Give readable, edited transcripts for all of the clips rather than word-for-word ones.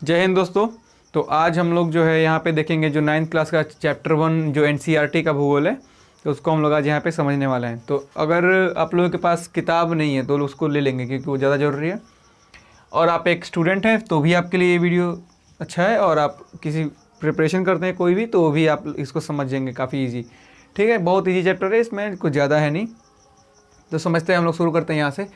जय हिंद दोस्तों। तो आज हम लोग जो है यहाँ पे देखेंगे जो 9th क्लास का चैप्टर 1 जो एनसीईआरटी का भूगोल है, तो उसको हम लोग आज यहाँ पे समझने वाले हैं। तो अगर आप लोगों के पास किताब नहीं है तो उसको ले लेंगे क्योंकि वो ज़्यादा ज़रूरी है। और आप एक स्टूडेंट हैं तो भी आपके लिए ये वीडियो अच्छा है, और आप किसी प्रिपरेशन करते हैं कोई भी तो भी आप इसको समझ जाएंगे काफ़ी ईजी। ठीक है, बहुत ईजी चैप्टर है, इसमें कुछ ज़्यादा है नहीं। तो समझते हैं, हम लोग शुरू करते हैं यहाँ से।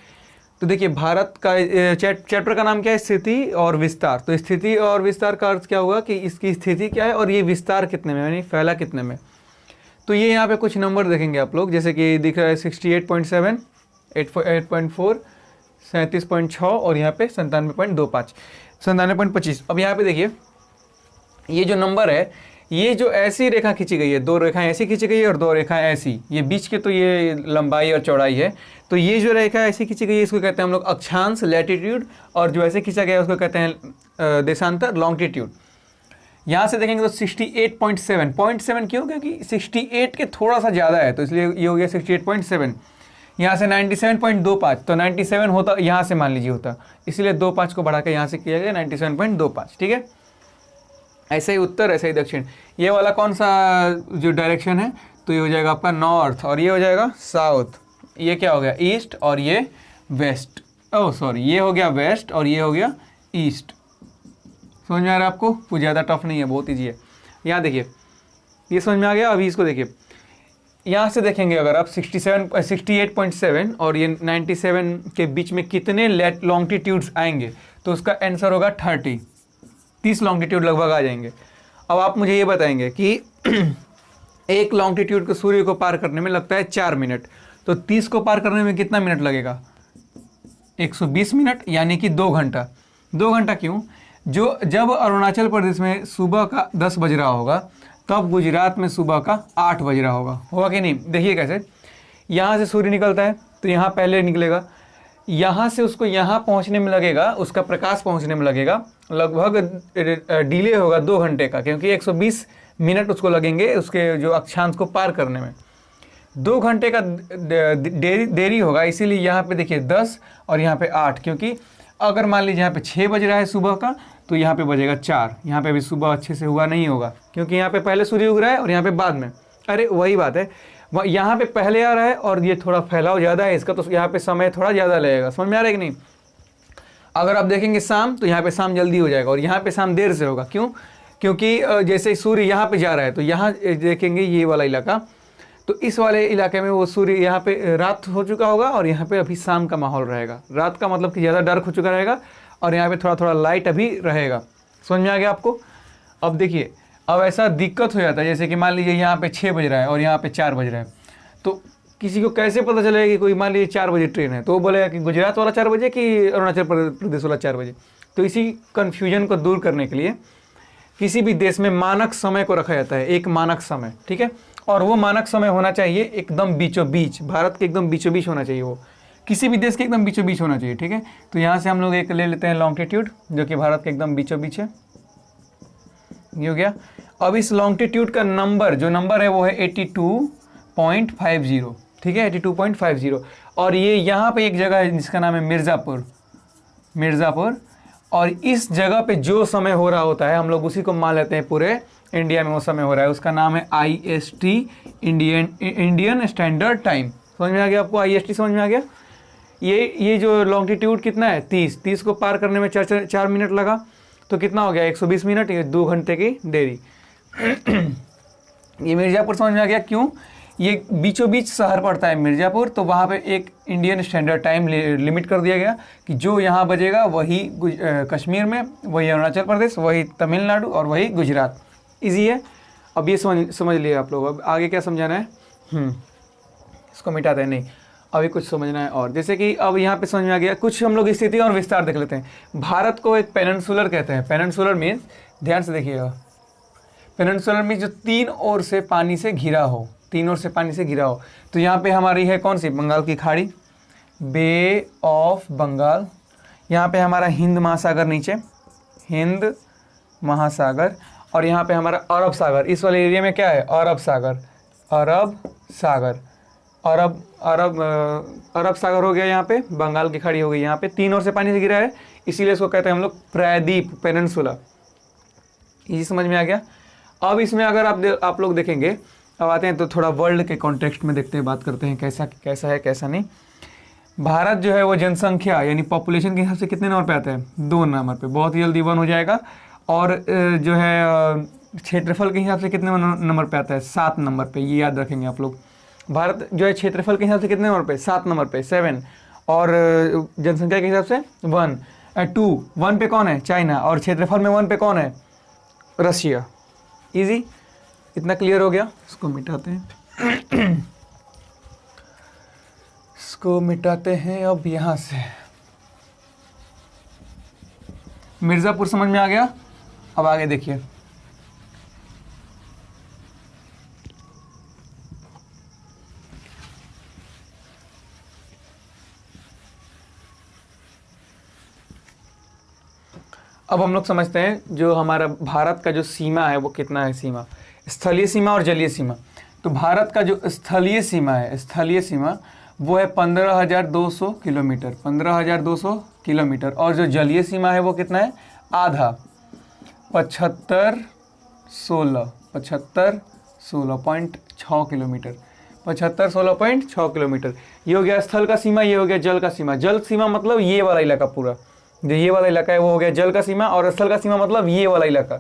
तो देखिए, भारत का चैप्टर का नाम क्या है? स्थिति और विस्तार। तो स्थिति और विस्तार का अर्थ क्या होगा कि इसकी स्थिति क्या है और ये विस्तार कितने में, यानी फैला कितने में। तो ये यहाँ पे कुछ नंबर देखेंगे आप लोग, जैसे कि दिख रहा है 68.7, 8.4, 37.6 और यहाँ पे 97.25, 97.25। अब यहाँ पे देखिए, ये जो नंबर है, ये जो ऐसी रेखा खींची गई है, दो रेखाएं ऐसी खींची गई है और दो रेखाएं ऐसी, ये बीच के तो ये लंबाई और चौड़ाई है। तो ये जो रेखा ऐसी खींची गई है इसको कहते हैं हम लोग अक्षांश, लैटिट्यूड, और जो ऐसे खींचा गया है उसको कहते हैं देशांतर, लॉन्गिट्यूड। यहाँ से देखेंगे तो 68.7 क्यों? क्योंकि 68 के थोड़ा सा ज़्यादा है तो इसलिए ये हो गया 68.7। यहाँ से 97.25, तो 97 होता यहाँ से, मान लीजिए होता, इसलिए 25 को बढ़ा के यहाँ से किया गया 97.25। ठीक है, ऐसे ही उत्तर, ऐसे ही दक्षिण। ये वाला कौन सा जो डायरेक्शन है, तो ये हो जाएगा आपका नॉर्थ और ये हो जाएगा साउथ। ये क्या हो गया? ईस्ट और ये वेस्ट। ओह सॉरी, ये हो गया वेस्ट और ये हो गया ईस्ट। समझ में आ रहा है आपको? कुछ ज़्यादा टफ नहीं है, बहुत ईजी है। यहाँ देखिए, ये समझ में आ गया। अभी इसको देखिए, यहाँ से देखेंगे अगर आप 68.7 और ये 97 के बीच में कितने लॉन्गिट्यूड्स आएंगे, तो उसका आंसर होगा 30 लॉन्गिट्यूड लगभग आ जाएंगे। अब आप मुझे ये बताएंगे कि एक लॉन्गिट्यूड को सूर्य को पार करने में लगता है 4 मिनट, तो 30 को पार करने में कितना मिनट लगेगा? 120 मिनट, यानी कि 2 घंटा। 2 घंटा क्यों? जब अरुणाचल प्रदेश में सुबह का 10 बज रहा होगा, तब गुजरात में सुबह का 8 बज रहा होगा कि नहीं? देखिए कैसे, यहाँ से सूर्य निकलता है तो यहाँ पहले निकलेगा, यहाँ से उसको यहाँ पहुँचने में लगेगा, उसका प्रकाश पहुँचने में लगेगा लगभग डिले होगा 2 घंटे का, क्योंकि 120 मिनट उसको लगेंगे उसके जो अक्षांश को पार करने में। 2 घंटे का देरी होगा, इसीलिए यहाँ पे देखिए 10 और यहाँ पे 8, क्योंकि अगर मान लीजिए यहाँ पे 6 बज रहा है सुबह का, तो यहाँ पे बजेगा 4। यहाँ पे अभी सुबह अच्छे से हुआ नहीं होगा, क्योंकि यहाँ पे पहले सूर्य उग रहा है और यहाँ पे बाद में। अरे वही बात है, यहाँ पे पहले आ रहा है और ये थोड़ा फैलाव ज़्यादा है इसका, तो यहाँ पे समय थोड़ा ज़्यादा लगेगा। समझ में आ रहा है कि नहीं? अगर आप देखेंगे शाम, तो यहाँ पे शाम जल्दी हो जाएगा और यहाँ पे शाम देर से होगा। क्यों? क्योंकि जैसे सूर्य यहाँ पे जा रहा है तो यहाँ देखेंगे ये वाला इलाका, तो इस वाले इलाके में वो सूर्य यहाँ पे रात हो चुका होगा और यहाँ पे अभी शाम का माहौल रहेगा। रात का मतलब कि ज़्यादा डार्क हो चुका रहेगा और यहाँ पे थोड़ा थोड़ा लाइट अभी रहेगा। समझ में आ गया आपको? अब देखिए, अब ऐसा दिक्कत हो जाता है, जैसे कि मान लीजिए यहाँ पे 6 बज रहा है और यहाँ पे 4 बज रहा है, तो किसी को कैसे पता चलेगा कि कोई, मान लीजिए 4 बजे ट्रेन है, तो वो बोलेगा कि गुजरात वाला 4 बजे कि अरुणाचल प्रदेश वाला 4 बजे। तो इसी कन्फ्यूजन को दूर करने के लिए किसी भी देश में मानक समय को रखा जाता है, एक मानक समय। ठीक है, और वो मानक समय होना चाहिए एकदम बीचों बीच, भारत के एकदम बीचों बीच होना चाहिए, वो किसी भी देश के एकदम बीचों बीच होना चाहिए। ठीक है, तो यहाँ से हम लोग एक ले लेते हैं लॉन्गिट्यूड, जो कि भारत के एकदम बीचों बीच है। ये हो गया। अब इस लॉन्गिट्यूड का नंबर, जो नंबर है वो है 82.50। ठीक है, 82.50। और ये यहाँ पे एक जगह है जिसका नाम है मिर्ज़ापुर, और इस जगह पे जो समय हो रहा होता है हम लोग उसी को मान लेते हैं पूरे इंडिया में वो समय हो रहा है, उसका नाम है IST, इंडियन स्टैंडर्ड टाइम। समझ में आ गया आपको? IST समझ में आ गया? ये जो लॉन्गिट्यूड कितना है? 30 को पार करने में 4 मिनट लगा, तो कितना हो गया? 120 मिनट, ये 2 घंटे की देरी। ये मिर्ज़ापुर समझ में आ गया? क्यों? ये बीचों बीच शहर पड़ता है मिर्ज़ापुर, तो वहाँ पे एक इंडियन स्टैंडर्ड टाइम लिमिट कर दिया गया कि जो यहाँ बजेगा वही कश्मीर में, वही अरुणाचल प्रदेश, वही तमिलनाडु और वही गुजरात। इजी है। अब ये समझ लिए आप लोग। अब आगे क्या समझाना है? इसको मिटाते हैं, नहीं अभी कुछ समझना है। और जैसे कि अब यहाँ पे समझ में आ गया, कुछ हम लोग स्थिति और विस्तार देख लेते हैं। भारत को एक पेनिनसुलर कहते हैं। पेनिनसुलर मीन्स, ध्यान से देखिएगा, पेनिनसुलर मीन्स जो 3 ओर से पानी से घिरा हो, 3 ओर से पानी से घिरा हो। तो यहाँ पे हमारी है कौन सी? बंगाल की खाड़ी, बे ऑफ बंगाल। यहाँ पे हमारा हिंद महासागर नीचे, हिंद महासागर, और यहाँ पे हमारा अरब सागर। इस वाले एरिया में क्या है? अरब सागर, अरब सागर, अरब सागर हो गया। यहाँ पे बंगाल की खाड़ी हो गई। यहाँ पे 3 ओर से पानी से घिरा है, इसीलिए इसको कहते हैं हम लोग प्रायद्वीप, पेनिनसुला। ये समझ में आ गया। अब इसमें अगर आप लोग देखेंगे, अब आते हैं तो थोड़ा वर्ल्ड के कॉन्टेक्स्ट में देखते हैं, बात करते हैं कैसा है कैसा नहीं। भारत जो है वो जनसंख्या यानी पॉपुलेशन के हिसाब से कितने नंबर पे आता है? 2 नंबर पे, बहुत ही जल्दी 1 हो जाएगा। और जो है क्षेत्रफल के हिसाब से कितने नंबर पे आता है? 7 नंबर पे, ये याद रखेंगे आप लोग। भारत जो है क्षेत्रफल के हिसाब से कितने नंबर पे? 7 नंबर पे, 7। और जनसंख्या के हिसाब से 1, 2, 1 पे कौन है? चाइना। और क्षेत्रफल में 1 पे कौन है? रशिया। इजी, इतना क्लियर हो गया। इसको मिटाते हैं इसको मिटाते हैं अब यहाँ से। मिर्ज़ापुर समझ में आ गया। अब आगे देखिए, अब हम लोग समझते हैं जो हमारा भारत का जो सीमा है वो कितना है। सीमा, स्थलीय सीमा और जलीय सीमा। तो भारत का जो स्थलीय सीमा है, स्थलीय सीमा वो है 15,200 किलोमीटर, 15,200 किलोमीटर। और जो जलीय सीमा है वो कितना है? आधा, 75,16.6 किलोमीटर, 75,16.6 किलोमीटर। ये हो गया स्थल का सीमा, ये हो गया जल का सीमा। जल सीमा मतलब ये वाला इलाका पूरा, जो ये वाला इलाका है वो हो गया जल का सीमा। और स्थल का सीमा मतलब ये वाला इलाका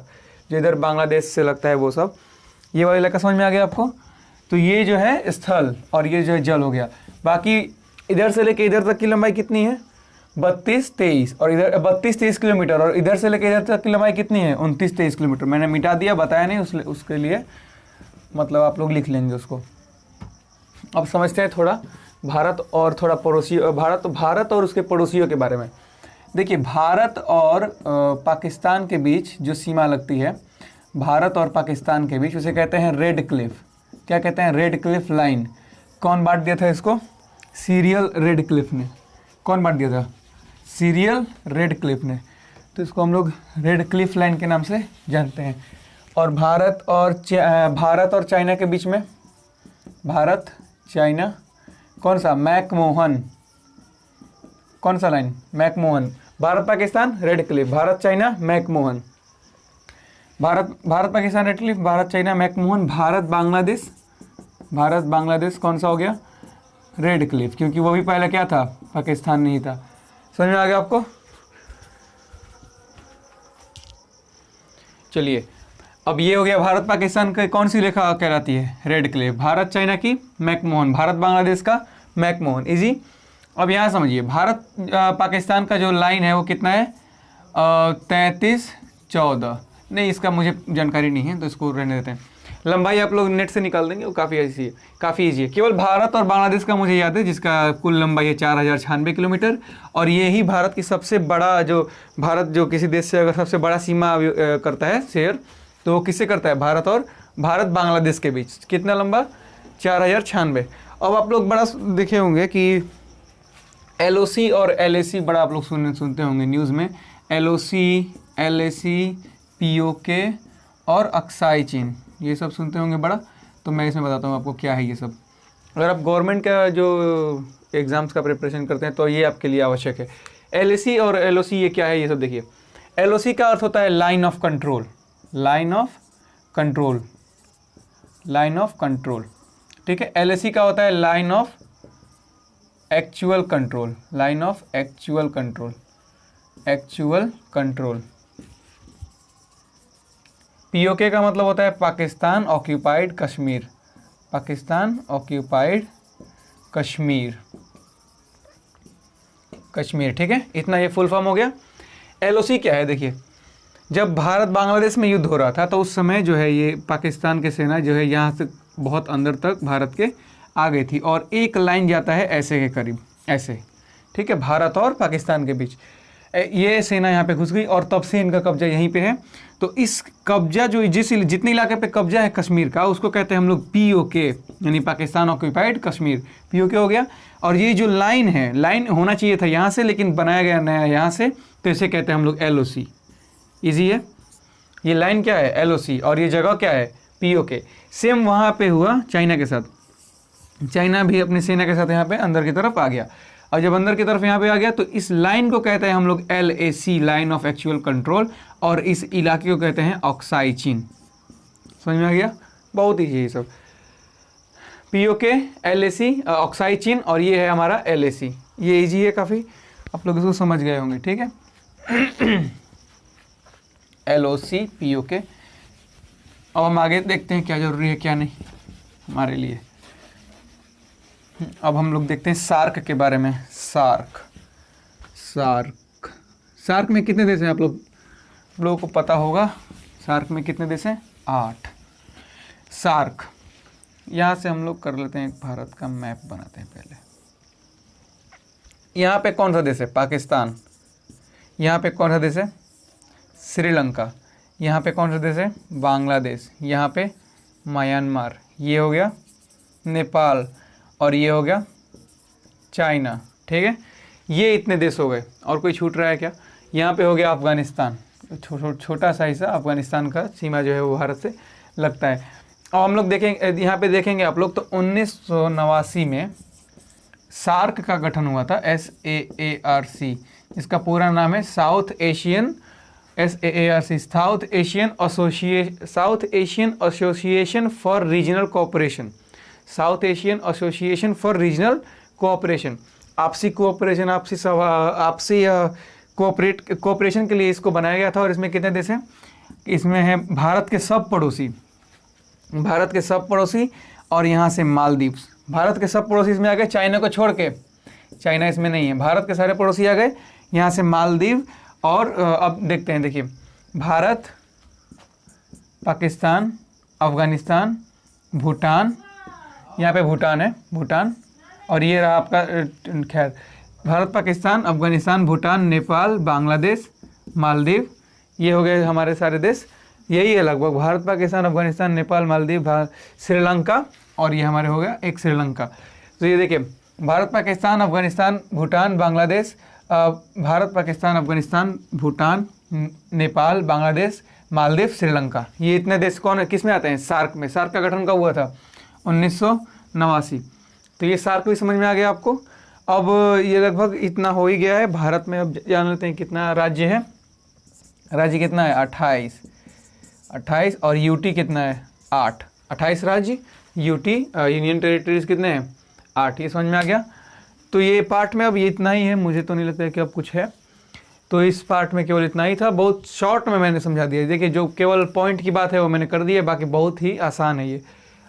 जो इधर बांग्लादेश से लगता है वो सब, ये वाला इलाका। समझ में आ गया आपको? तो ये जो है स्थल और ये जो है जल हो गया। बाकी इधर से लेके इधर तक की लंबाई कितनी है? 32-23। और इधर 32-23 किलोमीटर। और इधर से लेके इधर तक की लंबाई कितनी है? 29-23 किलोमीटर। मैंने मिटा दिया, बताया नहीं, उसके लिए मतलब आप लोग लिख लेंगे उसको। अब समझते हैं थोड़ा भारत और थोड़ा पड़ोसी, भारत और उसके पड़ोसियों के बारे में। देखिए, भारत और पाकिस्तान के बीच जो सीमा लगती है, भारत और पाकिस्तान के बीच, उसे कहते हैं रेड क्लिफ। क्या कहते हैं? Red Cliff line. कौन बांट दिया था इसको? सीरियल रेड क्लिफ ने। कौन बांट दिया था? सीरियल रेड क्लिफ ने। तो इसको हम लोग रेड क्लिफ लाइन के नाम से जानते हैं। और भारत और चाइना के बीच में, भारत चाइना, कौन सा? मैकमोहन। कौन सा line? McMahon. Bharat Pakistan red Cliff, Bharat China McMahon. Bharat Pakistan red Cliff, Bharat China McMahon. Bharat Bangladesh कौन सा हो गया? रेड क्लिफ, क्योंकि वो भी पहले क्या था? पाकिस्तान नहीं था। समझ में आ गया आपको? चलिए, अब ये हो गया भारत पाकिस्तान की कौन सी रेखा कहलाती है? Radcliffe. भारत चाइना की मैकमोहन, भारत बांग्लादेश का मैकमोहन। इजी। अब यहाँ समझिए, भारत पाकिस्तान का जो लाइन है वो कितना है? 33-14। नहीं, इसका मुझे जानकारी नहीं है तो इसको रहने देते हैं। लंबाई आप लोग नेट से निकाल देंगे, वो काफ़ी ईजी है, काफ़ी ईजी है। केवल भारत और बांग्लादेश का मुझे याद है, जिसका कुल लंबाई है 4096 किलोमीटर। और ये ही भारत की सबसे बड़ा भारत जो किसी देश से अगर सबसे बड़ा सीमा करता है शेयर, तो वो किससे करता है? भारत बांग्लादेश के बीच। कितना लंबा? 4096। अब आप लोग बड़ा देखे होंगे कि LOC और LAC बड़ा आप लोग सुनते होंगे न्यूज़ में। LOC, LAC, POK और अक्साई चीन, ये सब सुनते होंगे बड़ा। तो मैं इसमें बताता हूँ आपको क्या है ये सब। अगर आप गवर्नमेंट का जो एग्ज़ाम्स का प्रिपरेशन करते हैं तो ये आपके लिए आवश्यक है। LAC और LOC ये क्या है ये सब देखिए। LOC का अर्थ होता है line of control, line of control, line of control. ठीक है। LAC का होता है line of actual control, line of actual control, actual control. POK का मतलब होता है पाकिस्तान ऑक्यूपाइड कश्मीर, पाकिस्तान ऑक्यूपाइड कश्मीर, कश्मीर। ठीक है, इतना ये फुल फॉर्म हो गया। LOC क्या है? देखिए, जब भारत बांग्लादेश में युद्ध हो रहा था तो उस समय जो है ये पाकिस्तान की सेना जो है यहाँ से बहुत अंदर तक भारत के आ गई थी और एक लाइन जाता है ऐसे के करीब, ऐसे। ठीक है, भारत और पाकिस्तान के बीच ये सेना यहाँ पे घुस गई और तब से इनका कब्जा यहीं पे है। तो इस कब्जा जो जितने इलाके पे कब्जा है कश्मीर का, उसको कहते हैं हम लोग POK, यानी पाकिस्तान ऑक्यूपाइड कश्मीर, POK हो गया। और ये जो लाइन है, लाइन होना चाहिए था यहाँ से, लेकिन बनाया गया नया यहाँ से, तो इसे कहते हैं हम लोग LOC। ईजी है। ये लाइन क्या है? LOC। और ये जगह क्या है? POK। सेम वहाँ पे हुआ चाइना के साथ, चाइना भी अपनी सेना के साथ यहाँ पे अंदर की तरफ आ गया। और जब अंदर की तरफ यहाँ पे आ गया तो इस लाइन को कहते हैं हम लोग LAC, line of actual control, और इस इलाके को कहते हैं ऑक्साई चीन। समझ में आ गया? बहुत ईजी है सब। POK, LAC, ऑक्साई चीन, और ये है हमारा LAC। ये ईजी है काफ़ी, आप लोग इसको समझ गए होंगे, ठीक है। LOC, POK। अब हम आगे देखते हैं क्या जरूरी है क्या नहीं हमारे लिए। अब हम लोग देखते हैं सार्क के बारे में। सार्क में कितने देश हैं? आप लोगों को पता होगा। सार्क में कितने देश हैं? 8। सार्क, यहाँ से हम लोग कर लेते हैं, एक भारत का मैप बनाते हैं पहले। यहाँ पे कौन सा देश है? पाकिस्तान। यहाँ पे कौन सा देश है? श्रीलंका। यहाँ पे कौन सा देश है? बांग्लादेश। यहाँ पे म्यांमार। ये हो गया नेपाल, और ये हो गया चाइना, ठीक है। ये इतने देश हो गए, और कोई छूट रहा है क्या? यहाँ पे हो गया अफगानिस्तान, छोटा सा हिस्सा अफगानिस्तान का सीमा जो है वो भारत से लगता है। अब हम लोग देखेंगे, यहाँ पे देखेंगे आप लोग, तो 1989 में सार्क का गठन हुआ था, SAARC। इसका पूरा नाम है south Asian association for regional cooperation. South Asian association for regional cooperation, आपसी कोऑपरेशन, आपसी कोऑपरेशन के लिए इसको बनाया गया था। और इसमें कितने देश हैं? इसमें है भारत के सब पड़ोसी, और यहाँ से मालदीव। भारत के सब पड़ोसी इसमें आ गए, चाइना को छोड़ के। चाइना इसमें नहीं है, भारत के सारे पड़ोसी आ गए, यहाँ से मालदीव। और अब देखते हैं, देखिए, भारत, पाकिस्तान, अफगानिस्तान, भूटान, यहाँ पे भूटान है, भूटान, और ये रहा आपका, खैर, भारत, पाकिस्तान, अफगानिस्तान, भूटान, नेपाल, बांग्लादेश, मालदीव। ये हो गए हमारे सारे देश, यही है लगभग, भारत, पाकिस्तान, अफगानिस्तान, नेपाल, मालदीव, श्रीलंका, और ये हमारे हो गया एक श्रीलंका। तो ये देखिए, भारत, पाकिस्तान, अफगानिस्तान, भूटान, बांग्लादेश, भारत, पाकिस्तान, अफगानिस्तान, भूटान, नेपाल, बांग्लादेश, मालदीव, श्रीलंका। ये इतने देश किस में आते हैं? सार्क में। सार्क का गठन कब हुआ था? 1989। तो ये सार्क भी समझ में आ गया आपको। अब ये लगभग इतना हो ही गया है। भारत में अब जान लेते हैं कितना राज्य है। राज्य कितना है? 28, और यूटी कितना है? 8। 28 राज्य, यूटी यूनियन टेरिटरीज कितने हैं? 8। ये समझ में आ गया। तो ये पार्ट में अब ये इतना ही है, मुझे तो नहीं लगता है कि अब कुछ है। तो इस पार्ट में केवल इतना ही था, बहुत शॉर्ट में मैंने समझा दिया। देखिए, जो केवल पॉइंट की बात है वो मैंने कर दी है, बाकी बहुत ही आसान है ये।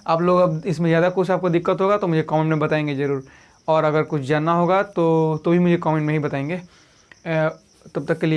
आप लोग अब इसमें ज़्यादा कुछ आपको दिक्कत होगा तो मुझे कमेंट में बताएंगे ज़रूर, और अगर कुछ जानना होगा तो भी मुझे कमेंट में ही बताएंगे। तब तक के लिए